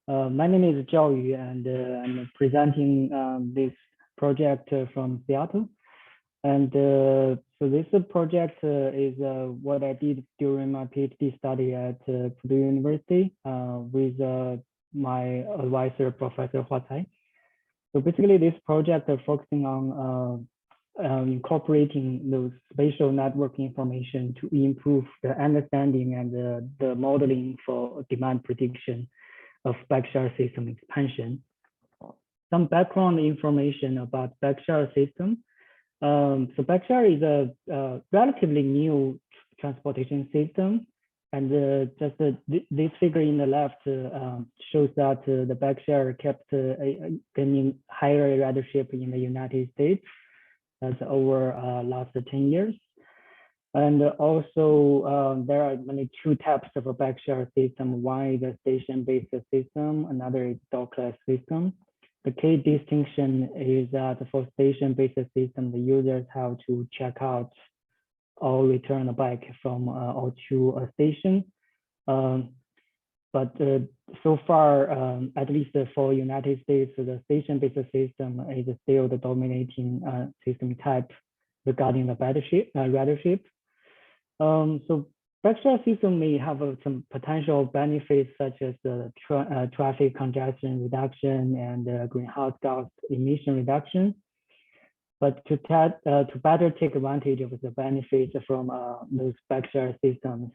My name is Zhao Yu, and I'm presenting this project from Seattle. And so this project is what I did during my PhD study at Purdue University with my advisor, Professor Hua Cai. So basically, this project is focusing on incorporating those spatial network information to improve the understanding and the modeling for demand prediction of backshare system expansion. Some background information about backshare system. So backshare is a relatively new transportation system. And this figure in the left shows that the backshare kept gaining higher ridership in the United States. That's over last 10 years. And also, there are only two types of a backshare system. One is a station-based system, another is dockless system. The key distinction is that for station-based system, the users have to check out or return back from or to a station. But so far, at least for United States, the station-based system is still the dominating system type regarding the ridership. So backshare system may have some potential benefits such as traffic congestion reduction and greenhouse gas emission reduction. But to better take advantage of the benefits from those backshare systems,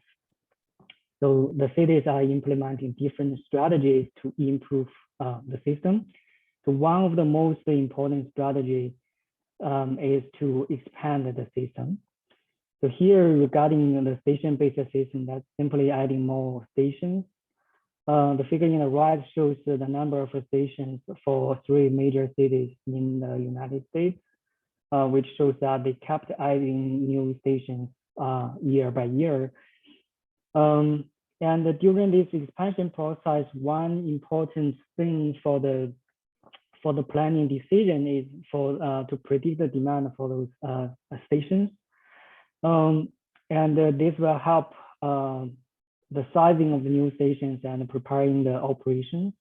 so the cities are implementing different strategies to improve the system. So one of the most important strategies is to expand the system. So here, regarding the station-based system, that's simply adding more stations. The figure in the right shows the number of stations for 3 major cities in the United States, which shows that they kept adding new stations year by year. And during this expansion process, one important thing for the planning decision is to predict the demand for those stations. And this will help the sizing of the new stations and preparing the operations.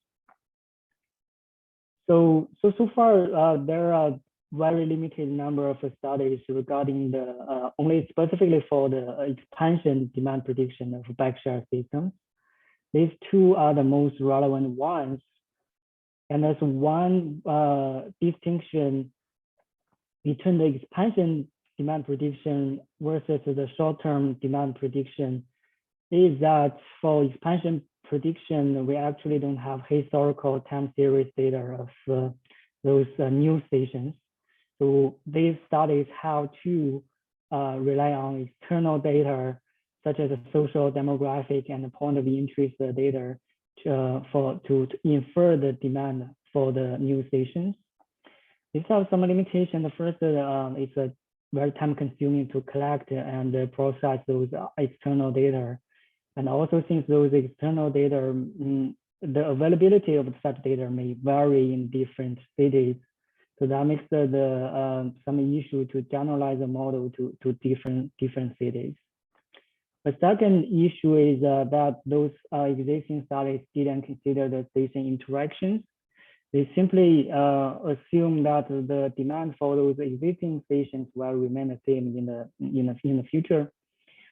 So far, there are very limited number of studies regarding the only specifically for the expansion demand prediction of backshare systems. These two are the most relevant ones. And there's one distinction between the expansion demand prediction versus the short-term demand prediction is that for expansion prediction, we actually don't have historical time series data of those new stations. So these studies have to rely on external data, such as the social, demographic, and the point of interest data to infer the demand for the new stations. These have some limitations. The first is very time consuming to collect and process those external data. And also since those external data, the availability of such data may vary in different cities. So that makes some issue to generalize the model to different cities. The second issue is that those existing studies didn't consider the station interactions. They simply assume that the demand for those existing stations will remain the same in the future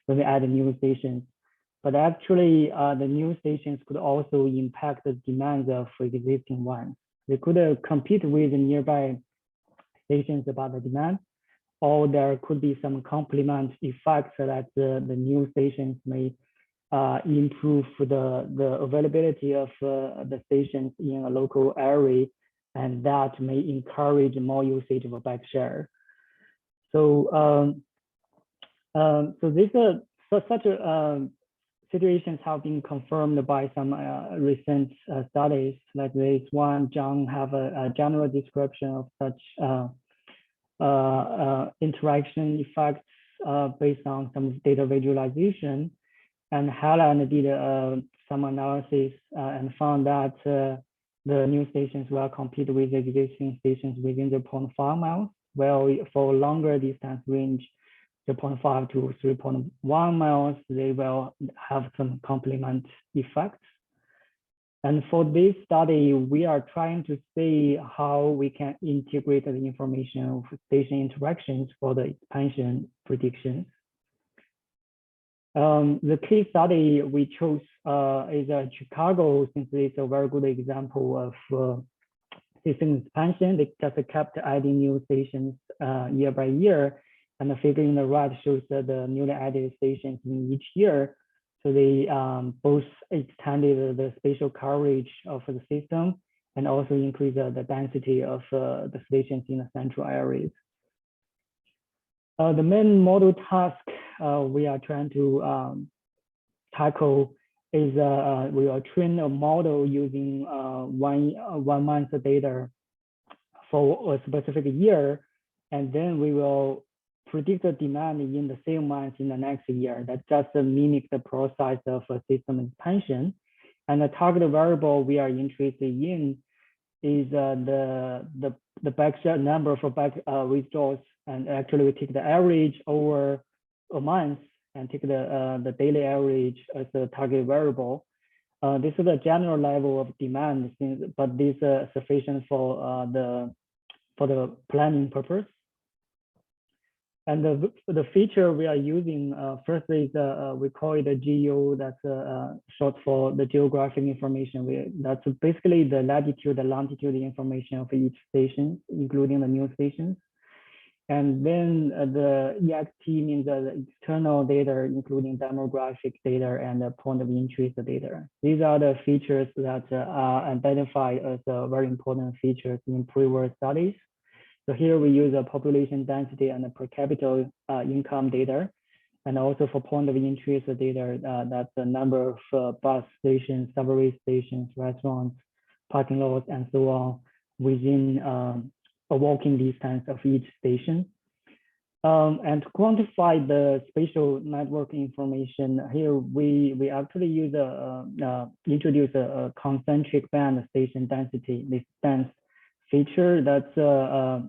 when we add new stations. But actually, the new stations could also impact the demands of existing ones. They could compete with the nearby stations about the demand, or there could be some complement effects that the new stations may improve the availability of the stations in a local area, and that may encourage more usage of a backshare. So, such situations have been confirmed by some recent studies. Like this one, John have a general description of such interaction effects based on some data visualization. And Helen did some analysis and found that the new stations will compete with existing stations within the 0.5 miles, while for longer distance range, the 0.5 to 3.1 miles, they will have some complement effects. And for this study, we are trying to see how we can integrate the information of station interactions for the expansion predictions. The case study we chose is Chicago, since it's a very good example of system expansion. They just kept adding new stations year by year, and the figure in the right shows the newly added stations in each year. So they both extended the spatial coverage of the system and also increased the density of the stations in the central areas. The main model task we are trying to tackle is we will train a model using 1 month data for a specific year, and then we will predict the demand in the same month in the next year. That just mimic the process of a system expansion. And the target variable we are interested in is the backshot number for back withdrawals, and actually we take the average over a month and take the daily average as the target variable. This is a general level of demand, but this is sufficient for the planning purpose. And the feature we are using first is we call it a GEO. That's short for the geographic information. That's basically the latitude, the longitude information of each station, including the new stations. And then the EXT means the external data, including demographic data and the point of interest data. These are the features that are identified as very important features in previous studies. So here we use a population density and the per capita income data, and also for point of interest data, that's the number of bus stations, subway stations, restaurants, parking lots, and so on within a walking distance of each station. And to quantify the spatial network information, here we actually use introduce a concentric band station density, this dense feature. That's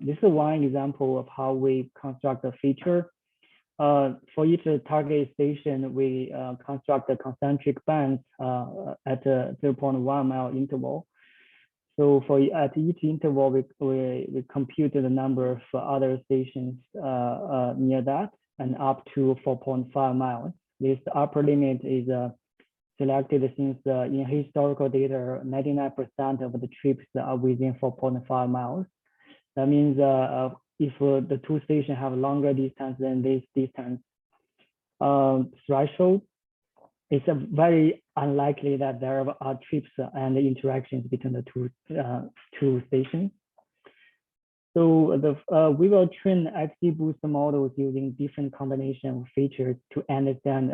this is one example of how we construct a feature. For each target station, we construct a concentric bands at a 0.1 mile interval. So at each interval, we compute the number of other stations near that and up to 4.5 miles. This upper limit is selected since in historical data, 99% of the trips are within 4.5 miles. That means if the two stations have longer distance than this distance threshold, it's very unlikely that there are trips and interactions between the two stations. So we will train XGBoost models using different combination of features to understand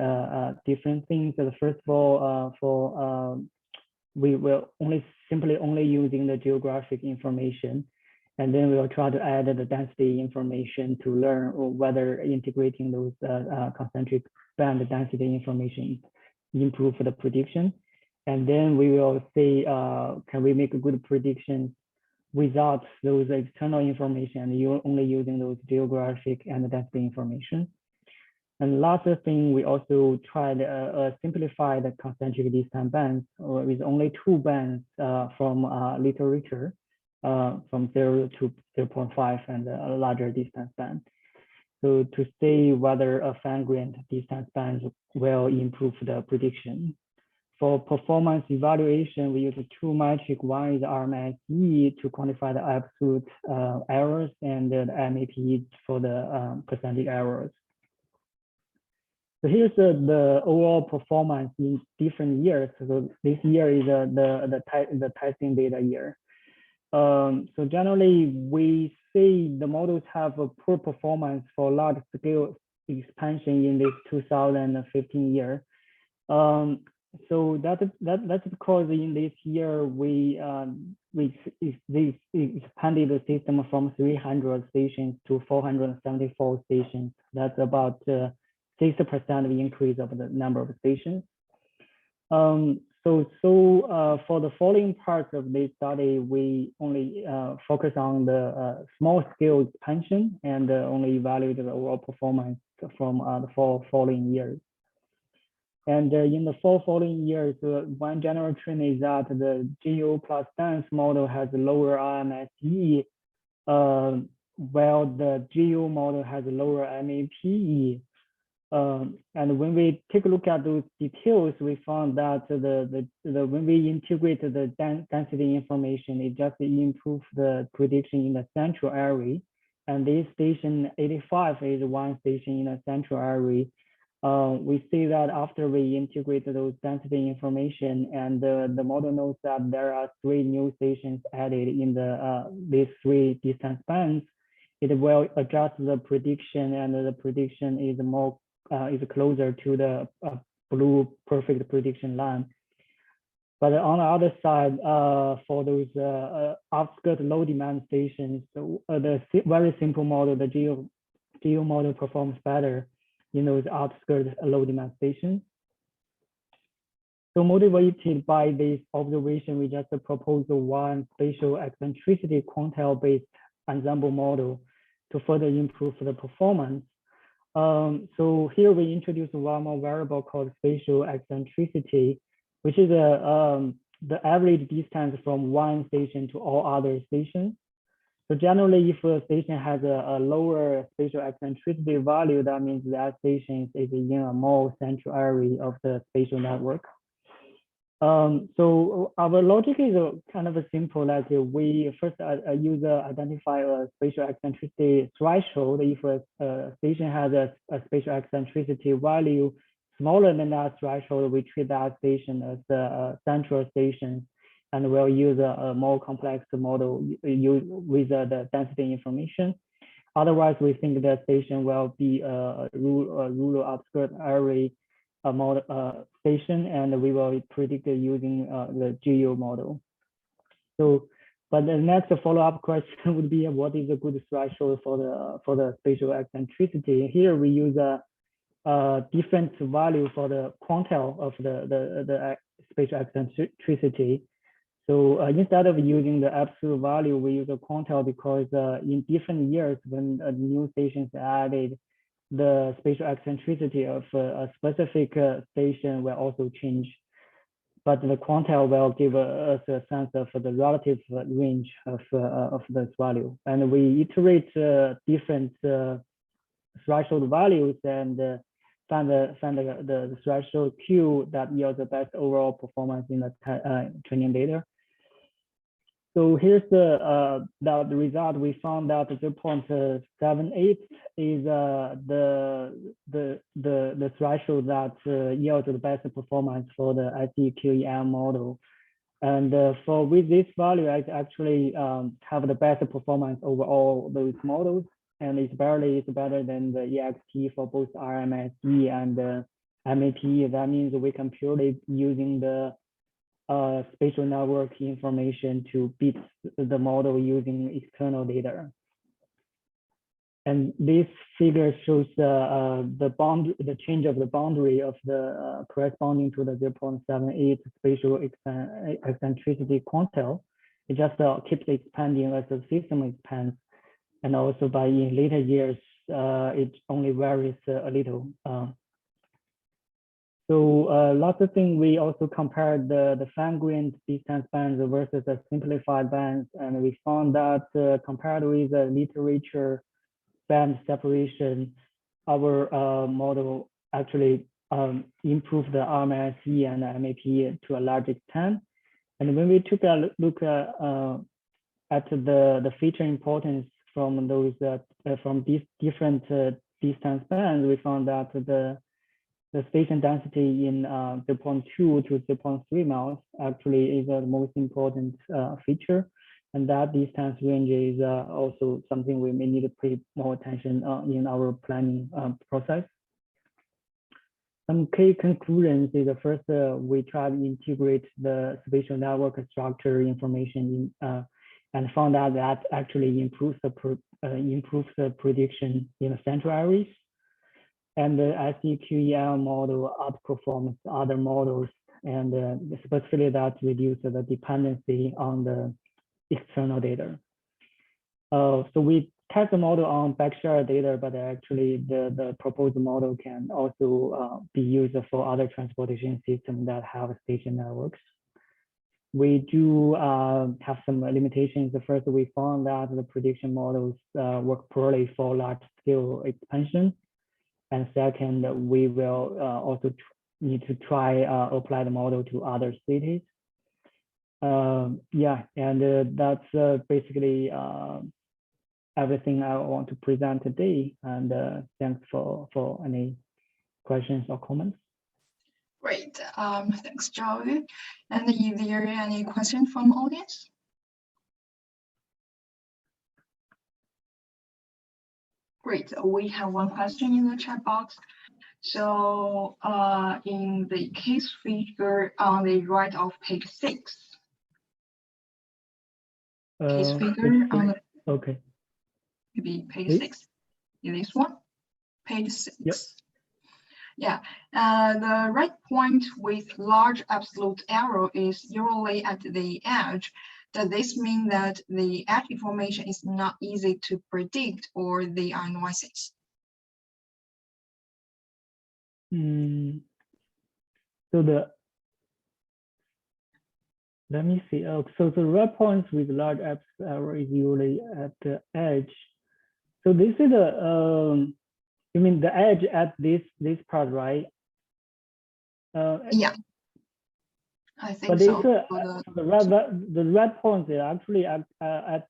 different things. So first of all, we will simply only using the geographic information, and then we will try to add the density information to learn whether integrating those concentric band density information improve the prediction. And then we will see can we make a good prediction without those external information, and you're only using those geographic and density information. And last thing, we also tried simplify the concentric distance bands with only 2 bands from literature, from 0 to 0.5 and a larger distance band. So to see whether a fine grained distance band will improve the prediction. For performance evaluation, we use 2 metrics. One is RMSE to quantify the absolute errors, and the MAP for the percentage errors. So here's the overall performance in different years. So this year is the testing data year. So generally, we see the models have a poor performance for large scale expansion in this 2015 year. So that's because in this year we expanded the system from 300 stations to 474 stations. That's about 60% of the increase of the number of stations. So for the following parts of this study, we only focus on the small scale expansion and only evaluate the overall performance from the following years. And in the 4 following years, one general trend is that the GEO plus dense model has lower RMSE, while the GEO model has lower MAPE. And when we take a look at those details, we found that when we integrate the density information, it just improves the prediction in the central area. And this station 85 is one station in the central area. We see that after we integrate those density information, and the model knows that there are 3 new stations added in these 3 distance bands, it will adjust the prediction, and the prediction is closer to the blue perfect prediction line. But on the other side, for those outskirt low demand stations, the very simple model, the GEO model performs better in those outskirt low demand stations. So motivated by this observation, we just proposed one spatial eccentricity quantile-based ensemble model to further improve the performance. So here we introduce one more variable called spatial eccentricity, which is the average distance from one station to all other stations. So generally, if a station has a lower spatial eccentricity value, that means that station is in a more central area of the spatial network. So our logic is kind of simple, like we first identify a spatial eccentricity threshold. If a station has a spatial eccentricity value smaller than that threshold, we treat that station as a central station, and we'll use a more complex model with the density information. Otherwise, we think the station will be a rural outskirt area station, and we will predict it using the GEO model. So, but the next follow-up question would be, what is a good threshold for the spatial eccentricity? Here we use a different value for the quantile of the spatial eccentricity. So instead of using the absolute value, we use a quantile because in different years, when a new station is added, the spatial eccentricity of a specific station will also change. But the quantile will give us a sense of the relative range of this value. And we iterate different threshold values and find the threshold Q that yields the best overall performance in the training data. So here's the result. We found that 0.78 is the threshold that yields the best performance for the SEQEM model. And with this value, I actually have the best performance over all those models, and it's better than the EXT for both RMSE and MAPE. That means we can purely using the spatial network information to beat the model using external data. And this figure shows the change of the boundary of the corresponding to the 0.78 spatial eccentricity quantile. It just keeps expanding as the system expands, and also by in later years, it only varies a little. So lots of things, we also compared the fine-grained distance bands versus the simplified bands, and we found that compared with the literature band separation, our model actually improved the RMSE and the MAP to a large extent. And when we took a look at the feature importance from those from these different distance bands, we found that the station density in 0.2 to 0.3 miles actually is the most important feature. And that distance range is also something we may need to pay more attention in our planning process. Some key conclusions is the first, we try to integrate the spatial network structure information in, and found out that actually improves the prediction in the central areas. And the SEQEM model outperforms other models, and specifically that reduces the dependency on the external data. So we test the model on backshare data, but actually the proposed model can also be used for other transportation systems that have station networks. We do have some limitations. The first, we found that the prediction models work poorly for large scale expansion. And second, we will also need to try apply the model to other cities. Yeah, and that's basically everything I want to present today. And thanks for any questions or comments. Great, thanks, Joey. And is there any question from audience? Great, we have one question in the chat box. So in the case figure on the right of page 6, case figure on the okay, maybe page 6, in this one, page 6. Yep. Yeah, the right point with large absolute error is usually at the edge. Does this mean that the edge information is not easy to predict, or they are noises? So let me see. So the red points with large absolute error is usually at the edge. So this is you mean the edge at this part, right? Yeah, I think but so. The red points are actually at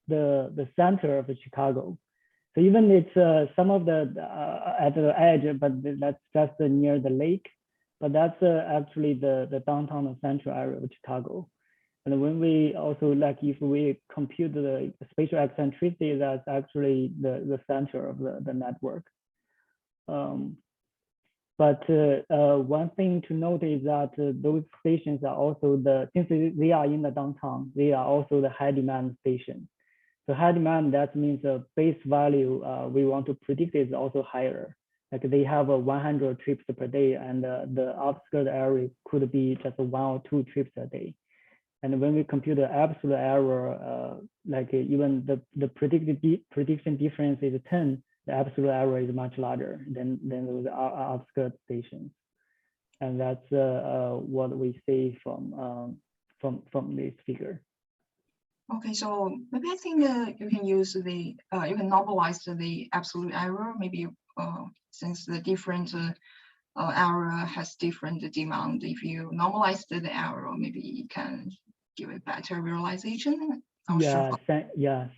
the center of Chicago. So even it's some of the at the edge, but that's just near the lake. But that's actually the downtown and central area of Chicago. And when we also, like, if we compute the spatial eccentricity, that's actually the center of the network. But one thing to note is that those stations are also since they are in the downtown, they are also the high demand station. So high demand, that means the base value we want to predict is also higher. Like they have 100 trips per day, and the outskirt area could be just 1 or 2 trips a day. And when we compute the absolute error, like even the prediction difference is 10, the absolute error is much larger than those outskirt stations. And that's what we see from this figure. Okay, so maybe I think you can use you can normalize the absolute error, maybe since the different error has different demand. If you normalize the error, maybe you can give a better realization. Yeah,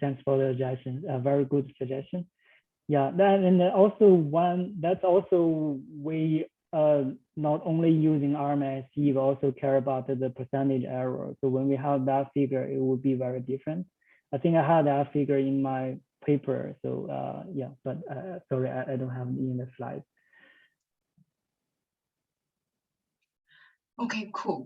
thanks for the suggestion. A very good suggestion. Yeah, and also that's also we not only using RMSE, we also care about the percentage error. So when we have that figure, it would be very different. I think I had that figure in my paper. So yeah, but sorry, I don't have it in the slides. Okay, cool.